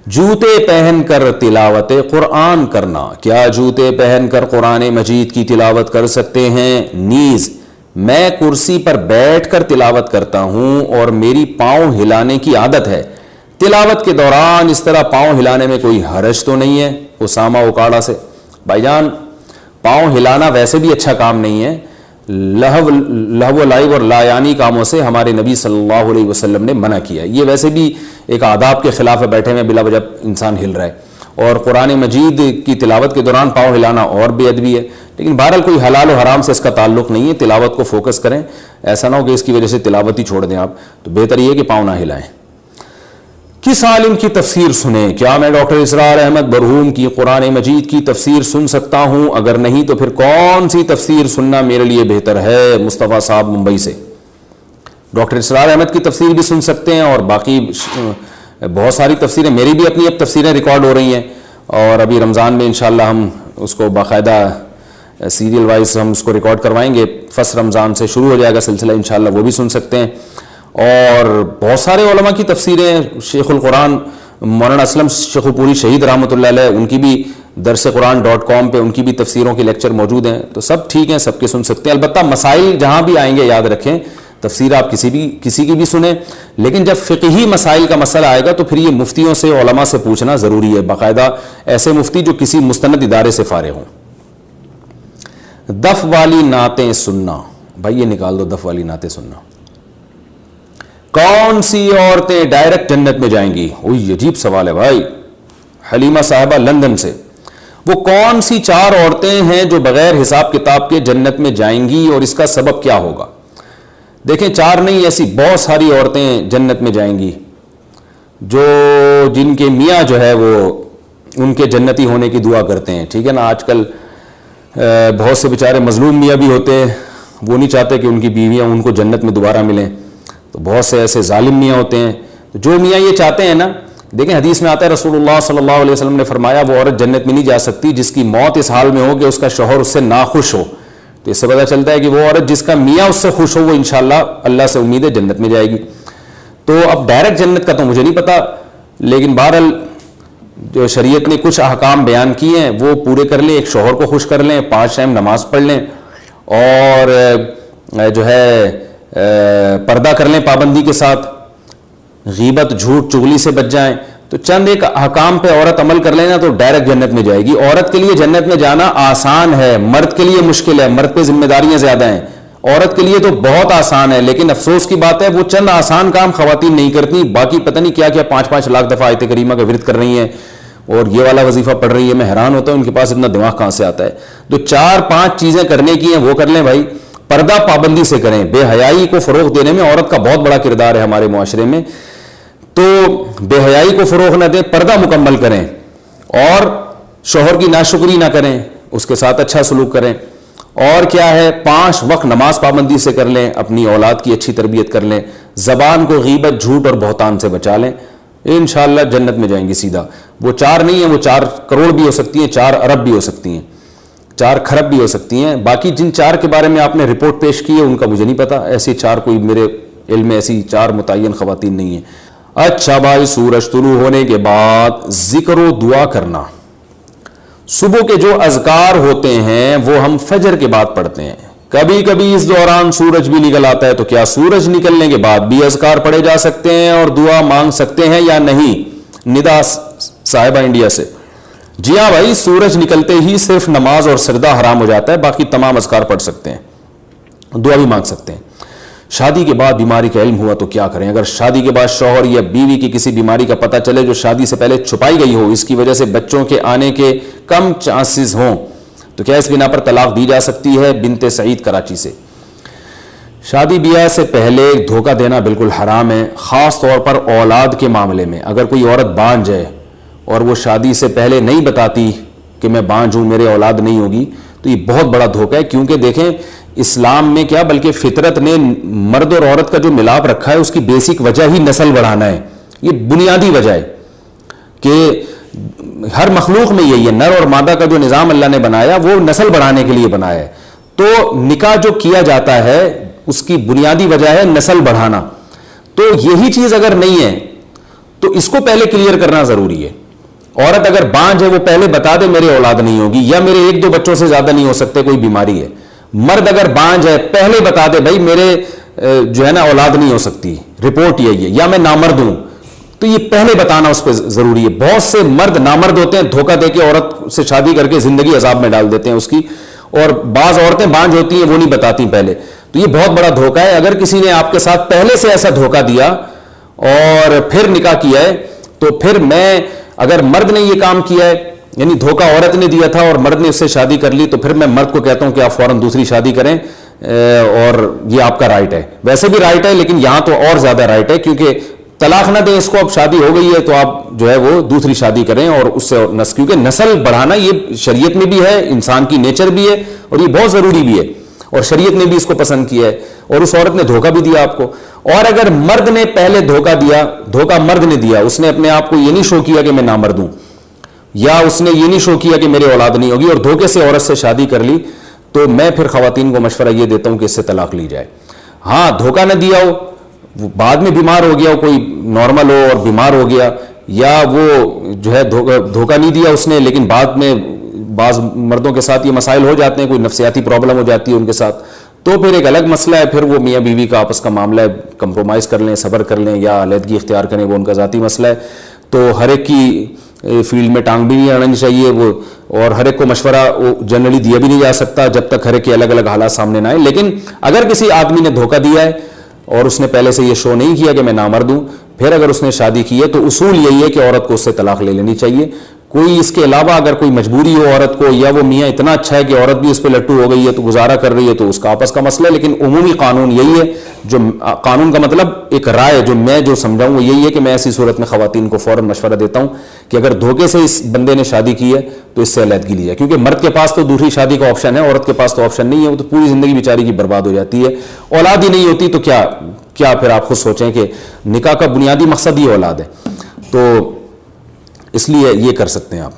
جوتے پہن کر تلاوت قرآن کرنا، کیا جوتے پہن کر قرآن مجید کی تلاوت کر سکتے ہیں؟ نیز میں کرسی پر بیٹھ کر تلاوت کرتا ہوں اور میری پاؤں ہلانے کی عادت ہے، تلاوت کے دوران اس طرح پاؤں ہلانے میں کوئی حرج تو نہیں ہے؟ اسامہ اوکاڑا سے۔ بھائی جان، پاؤں ہلانا ویسے بھی اچھا کام نہیں ہے، لہو و لعب اور لایانی کاموں سے ہمارے نبی صلی اللہ علیہ وسلم نے منع کیا۔ یہ ویسے بھی ایک آداب کے خلاف ہے، بیٹھے میں بلا وجہ انسان ہل رہا ہے، اور قرآن مجید کی تلاوت کے دوران پاؤں ہلانا اور بے ادبی ہے۔ لیکن بہرحال کوئی حلال و حرام سے اس کا تعلق نہیں ہے، تلاوت کو فوکس کریں، ایسا نہ ہو کہ اس کی وجہ سے تلاوت ہی چھوڑ دیں آپ، تو بہتر یہ ہے کہ پاؤں نہ ہلائیں۔ کس عالم کی تفسیر سنیں؟ کیا میں ڈاکٹر اسرار احمد برہوم کی قرآن مجید کی تفسیر سن سکتا ہوں؟ اگر نہیں تو پھر کون سی تفسیر سننا میرے لیے بہتر ہے؟ مصطفیٰ صاحب ممبئی سے۔ ڈاکٹر اسرار احمد کی تفسیر بھی سن سکتے ہیں، اور باقی بہت ساری تفسیریں، میری بھی اپنی اب تفسیریں ریکارڈ ہو رہی ہیں، اور ابھی رمضان میں انشاءاللہ ہم اس کو باقاعدہ سیریل وائز ہم اس کو ریکارڈ کروائیں گے، فرسٹ رمضان سے شروع ہو جائے گا سلسلہ انشاءاللہ، وہ بھی سن سکتے ہیں۔ اور بہت سارے علماء کی تفسیریں، شیخ القرآن مولانا اسلم شیخو پوری شہید رحمۃ اللہ علیہ، ان کی بھی درسقرآن.com پہ ان کی بھی تفسیروں کے لیکچر موجود ہیں، تو سب ٹھیک ہیں، سب کے سن سکتے ہیں۔ البتہ مسائل جہاں بھی آئیں گے یاد رکھیں، تفسیر آپ کسی کی بھی سنیں، لیکن جب فقہی مسائل کا مسئلہ آئے گا تو پھر یہ مفتیوں سے، علماء سے پوچھنا ضروری ہے، باقاعدہ ایسے مفتی جو کسی مستند ادارے سے فارغ ہوں۔ دف والی نعتیں سننا، بھائی یہ نکال دو، دف والی نعتیں سننا۔ کون سی عورتیں ڈائریکٹ جنت میں جائیں گی؟ اوہ عجیب سوال ہے بھائی، حلیمہ صاحبہ لندن سے۔ وہ کون سی 4 عورتیں ہیں جو بغیر حساب کتاب کے جنت میں جائیں گی، اور اس کا سبب کیا ہوگا؟ دیکھیں، 4 نہیں، ایسی بہت ساری عورتیں جنت میں جائیں گی جن کے میاں جو ہے وہ ان کے جنتی ہونے کی دعا کرتے ہیں، ٹھیک ہے نا۔ آج کل بہت سے بیچارے مظلوم میاں بھی ہوتے ہیں، وہ نہیں چاہتے کہ ان کی بیویاں ان کو جنت میں دوبارہ ملیں، تو بہت سے ایسے ظالم میاں ہوتے ہیں، تو جو میاں یہ چاہتے ہیں نا، دیکھیں حدیث میں آتا ہے، رسول اللہ صلی اللہ علیہ وسلم نے فرمایا وہ عورت جنت میں نہیں جا سکتی جس کی موت اس حال میں ہو کہ اس کا شوہر اس سے ناخوش ہو۔ تو اس سے پتہ چلتا ہے کہ وہ عورت جس کا میاں اس سے خوش ہو، وہ انشاءاللہ اللہ سے امید ہے جنت میں جائے گی۔ تو اب ڈائریکٹ جنت کا تو مجھے نہیں پتا، لیکن بہرحال جو شریعت نے کچھ احکام بیان کیے ہیں وہ پورے کر لیں، ایک شوہر کو خوش کر لیں، 5 ٹائم نماز پڑھ لیں، اور جو ہے پردہ کر لیں پابندی کے ساتھ، غیبت جھوٹ چغلی سے بچ جائیں، تو چند ایک احکام پہ عورت عمل کر لینا تو ڈائریکٹ جنت میں جائے گی۔ عورت کے لیے جنت میں جانا آسان ہے، مرد کے لیے مشکل ہے، مرد پہ ذمہ داریاں زیادہ ہیں۔ عورت کے لیے تو بہت آسان ہے، لیکن افسوس کی بات ہے وہ چند آسان کام خواتین نہیں کرتی، باقی پتہ نہیں کیا کیا 5-5 لاکھ دفعہ آیت کریمہ کا ورد کر رہی ہیں اور یہ والا وظیفہ پڑھ رہی ہے۔ میں حیران ہوتا ہوں ان کے پاس اتنا دماغ کہاں سے آتا ہے۔ تو 4-5 چیزیں کرنے کی ہیں وہ کر لیں بھائی، پردہ پابندی سے کریں، بے حیائی کو فروغ دینے میں عورت کا بہت بڑا کردار ہے ہمارے معاشرے میں، تو بے حیائی کو فروغ نہ دیں، پردہ مکمل کریں، اور شوہر کی ناشکری نہ کریں، اس کے ساتھ اچھا سلوک کریں، اور کیا ہے 5 وقت نماز پابندی سے کر لیں، اپنی اولاد کی اچھی تربیت کر لیں، زبان کو غیبت جھوٹ اور بہتان سے بچا لیں، انشاءاللہ جنت میں جائیں گی سیدھا۔ وہ 4 نہیں ہیں، وہ 4 کروڑ بھی ہو سکتی ہیں، 4 ارب بھی ہو سکتی ہیں، 4 کھرب بھی ہو سکتی ہیں۔ باقی جن 4 کے بارے میں آپ نے رپورٹ پیش کی ہے ان کا مجھے نہیں پتا، ایسی 4 کوئی میرے علم میں ایسی 4 متعین خواتین نہیں ہیں۔ اچھا بھائی، سورج طلوع ہونے کے بعد ذکر و دعا کرنا، صبح کے جو اذکار ہوتے ہیں وہ ہم فجر کے بعد پڑھتے ہیں، کبھی کبھی اس دوران سورج بھی نکل آتا ہے، تو کیا سورج نکلنے کے بعد بھی اذکار پڑھے جا سکتے ہیں اور دعا مانگ سکتے ہیں یا نہیں؟ ندا صاحبہ انڈیا سے۔ جی ہاں بھائی، سورج نکلتے ہی صرف نماز اور سجدہ حرام ہو جاتا ہے، باقی تمام اذکار پڑھ سکتے ہیں، دعا بھی مانگ سکتے ہیں۔ شادی کے بعد بیماری کا علم ہوا تو کیا کریں؟ اگر شادی کے بعد شوہر یا بیوی کی کسی بیماری کا پتہ چلے جو شادی سے پہلے چھپائی گئی ہو، اس کی وجہ سے بچوں کے آنے کے کم چانسز ہوں، تو کیا اس بنا پر طلاق دی جا سکتی ہے؟ بنت سعید کراچی سے۔ شادی بیاہ سے پہلے دھوکہ دینا بالکل حرام ہے، خاص طور پر اولاد کے معاملے میں۔ اگر کوئی عورت بانجھ ہے اور وہ شادی سے پہلے نہیں بتاتی کہ میں بانجھ ہوں، میرے اولاد نہیں ہوگی، تو یہ بہت بڑا دھوکہ ہے، کیونکہ دیکھیں اسلام میں کیا بلکہ فطرت نے مرد اور عورت کا جو ملاپ رکھا ہے اس کی بیسک وجہ ہی نسل بڑھانا ہے، یہ بنیادی وجہ ہے کہ ہر مخلوق میں یہی ہے، نر اور مادہ کا جو نظام اللہ نے بنایا وہ نسل بڑھانے کے لیے بنایا ہے، تو نکاح جو کیا جاتا ہے اس کی بنیادی وجہ ہے نسل بڑھانا۔ تو یہی چیز اگر نہیں ہے تو اس کو پہلے کلیئر کرنا ضروری ہے. عورت اگر بانجھ ہے وہ پہلے بتا دے میرے اولاد نہیں ہوگی, یا میرے 1-2 بچوں سے زیادہ نہیں ہو سکتے, کوئی بیماری ہے. مرد اگر بانجھ ہے پہلے بتا دے بھائی میرے جو ہے نا اولاد نہیں ہو سکتی, رپورٹ یہی ہے, یا میں نامرد ہوں. تو یہ پہلے بتانا اس پہ ضروری ہے. بہت سے مرد نامرد ہوتے ہیں, دھوکہ دے کے عورت سے شادی کر کے زندگی عذاب میں ڈال دیتے ہیں اس کی, اور بعض عورتیں بانجھ ہوتی ہیں وہ نہیں بتاتی پہلے. تو یہ بہت بڑا دھوکہ ہے. اگر کسی نے آپ کے ساتھ پہلے سے ایسا دھوکہ دیا اور پھر نکاح کیا ہے, تو پھر میں, اگر مرد نے یہ کام کیا ہے, یعنی دھوکہ عورت نے دیا تھا اور مرد نے اس سے شادی کر لی, تو پھر میں مرد کو کہتا ہوں کہ آپ فوراً دوسری شادی کریں, اور یہ آپ کا رائٹ ہے. ویسے بھی رائٹ ہے, لیکن یہاں تو اور زیادہ رائٹ ہے, کیونکہ طلاق نہ دیں اس کو, اب شادی ہو گئی ہے تو آپ جو ہے وہ دوسری شادی کریں اور اس سے نسل, کیونکہ نسل بڑھانا یہ شریعت میں بھی ہے, انسان کی نیچر بھی ہے, اور یہ بہت ضروری بھی ہے, اور شریعت نے بھی اس کو پسند کیا ہے, اور اس عورت نے دھوکہ بھی دیا آپ کو. اور اگر مرد نے پہلے دھوکہ دیا, دھوکہ مرد نے دیا, اس نے اپنے آپ کو یہ نہیں شو کیا کہ میں نامرد ہوں, یا اس نے یہ نہیں شو کیا کہ میرے اولاد نہیں ہوگی, اور دھوکے سے عورت سے شادی کر لی, تو میں پھر خواتین کو مشورہ یہ دیتا ہوں کہ اس سے طلاق لی جائے. ہاں دھوکہ نہ دیا ہو, وہ بعد میں بیمار ہو گیا ہو, کوئی نارمل ہو اور بیمار ہو گیا, یا وہ جو ہے دھوکہ نہیں دیا اس نے, لیکن بعد میں بعض مردوں کے ساتھ یہ مسائل ہو جاتے ہیں, کوئی نفسیاتی پرابلم ہو جاتی ہے ان کے ساتھ, تو پھر ایک الگ مسئلہ ہے, پھر وہ میاں بیوی کا آپس کا معاملہ ہے, کمپرومائز کر لیں, صبر کر لیں, یا علیحدگی اختیار کریں, وہ ان کا ذاتی مسئلہ ہے. تو ہر ایک کی فیلڈ میں ٹانگ بھی نہیں اڑانی چاہیے وہ, اور ہر ایک کو مشورہ جنرلی دیا بھی نہیں جا سکتا جب تک ہر ایک کے الگ الگ حالات سامنے نہ آئیں. لیکن اگر کسی آدمی نے دھوکہ دیا ہے اور اس نے پہلے سے یہ شو نہیں کیا کہ میں نامرد ہوں, پھر اگر اس نے شادی کی ہے تو اصول یہی ہے کہ عورت کو اس سے طلاق لے لینی چاہیے. کوئی اس کے علاوہ اگر کوئی مجبوری ہو عورت کو, یا وہ میاں اتنا اچھا ہے کہ عورت بھی اس پہ لٹو ہو گئی ہے تو گزارا کر رہی ہے, تو اس کا آپس کا مسئلہ ہے. لیکن عمومی قانون یہی ہے, جو قانون کا مطلب ایک رائے جو میں جو سمجھاؤں وہ یہی ہے کہ میں ایسی صورت میں خواتین کو فوراً مشورہ دیتا ہوں کہ اگر دھوکے سے اس بندے نے شادی کی ہے تو اس سے علیحدگی لی جائے, کیونکہ مرد کے پاس تو دوسری شادی کا آپشن ہے, عورت کے پاس تو آپشن نہیں ہے, وہ تو پوری زندگی بیچاری کی برباد ہو جاتی ہے. اولاد ہی نہیں ہوتی تو کیا پھر آپ خود سوچیں کہ نکاح کا بنیادی مقصد ہی اولاد ہے. تو اس لیے یہ کر سکتے ہیں آپ.